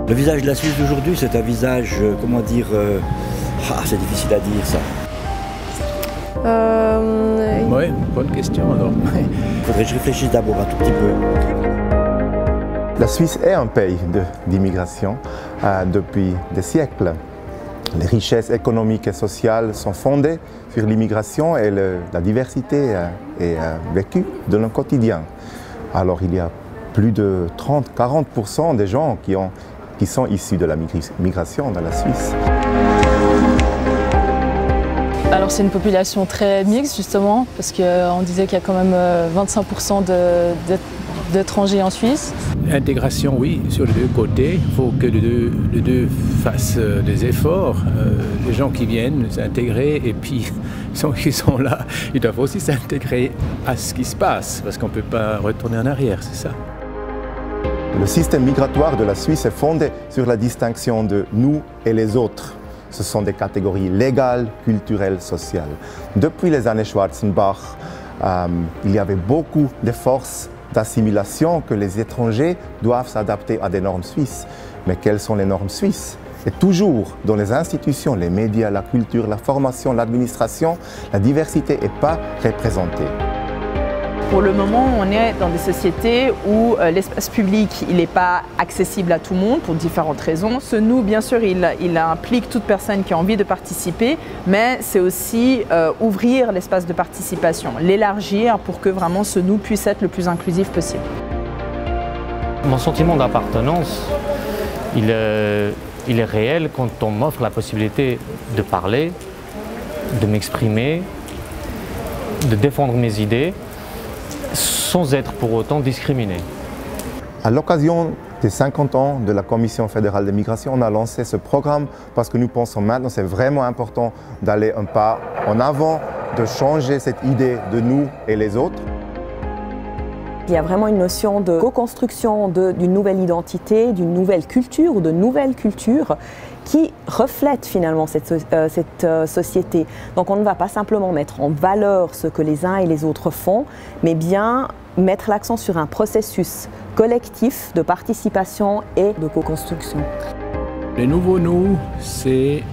Le visage de la Suisse d'aujourd'hui, c'est un visage, comment dire, c'est difficile à dire ça. Oui, bonne question alors. Il faudrait que je réfléchisse d'abord un tout petit peu. La Suisse est un pays d'immigration depuis des siècles. Les richesses économiques et sociales sont fondées sur l'immigration et la diversité est vécue de notre quotidien. Alors il y a plus de 30-40% des gens qui sont issus de la migration dans la Suisse. Alors c'est une population très mixte justement, parce qu'on disait qu'il y a quand même 25% d'étrangers en Suisse. Intégration, oui, sur les deux côtés. Il faut que les deux fassent des efforts. Les gens qui viennent s'intégrer et puis ceux qui sont là, ils doivent aussi s'intégrer à ce qui se passe, parce qu'on ne peut pas retourner en arrière, c'est ça. Le système migratoire de la Suisse est fondé sur la distinction de nous et les autres. Ce sont des catégories légales, culturelles, sociales. Depuis les années Schwarzenbach, il y avait beaucoup de forces d'assimilation que les étrangers doivent s'adapter à des normes suisses. Mais quelles sont les normes suisses? Et toujours dans les institutions, les médias, la culture, la formation, l'administration, la diversité n'est pas représentée. Pour le moment, on est dans des sociétés où l'espace public n'est pas accessible à tout le monde pour différentes raisons. Ce nous, bien sûr, il implique toute personne qui a envie de participer, mais c'est aussi ouvrir l'espace de participation, l'élargir pour que vraiment ce nous puisse être le plus inclusif possible. Mon sentiment d'appartenance, il est réel quand on m'offre la possibilité de parler, de m'exprimer, de défendre mes idées, sans être pour autant discriminé. À l'occasion des 50 ans de la Commission fédérale de migration, on a lancé ce programme parce que nous pensons maintenant que c'est vraiment important d'aller un pas en avant, de changer cette idée de nous et les autres. Il y a vraiment une notion de co-construction d'une nouvelle identité, d'une nouvelle culture ou de nouvelles cultures qui reflètent finalement cette société. Donc on ne va pas simplement mettre en valeur ce que les uns et les autres font, mais bien mettre l'accent sur un processus collectif de participation et de co-construction. Le nouveau nous, c'est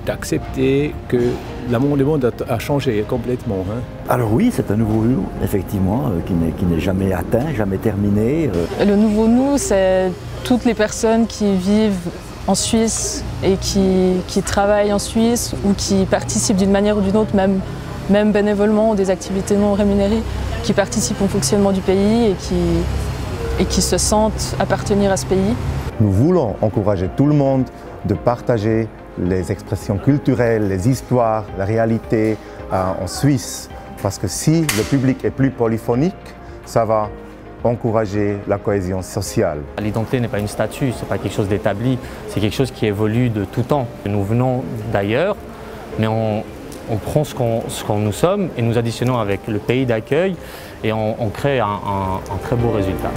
d'accepter que le monde a changé complètement. Alors oui, c'est un nouveau nous, effectivement, qui n'est jamais atteint, jamais terminé. Le nouveau nous, c'est toutes les personnes qui vivent en Suisse et qui travaillent en Suisse ou qui participent d'une manière ou d'une autre, même bénévolement ou des activités non rémunérées, qui participent au fonctionnement du pays et qui se sentent appartenir à ce pays. Nous voulons encourager tout le monde de partager les expressions culturelles, les histoires, la réalité en Suisse. Parce que si le public est plus polyphonique, ça va encourager la cohésion sociale. L'identité n'est pas une statue, ce n'est pas quelque chose d'établi, c'est quelque chose qui évolue de tout temps. Nous venons d'ailleurs, mais on prend ce qu'on nous sommes et nous additionnons avec le pays d'accueil et on crée un très beau résultat.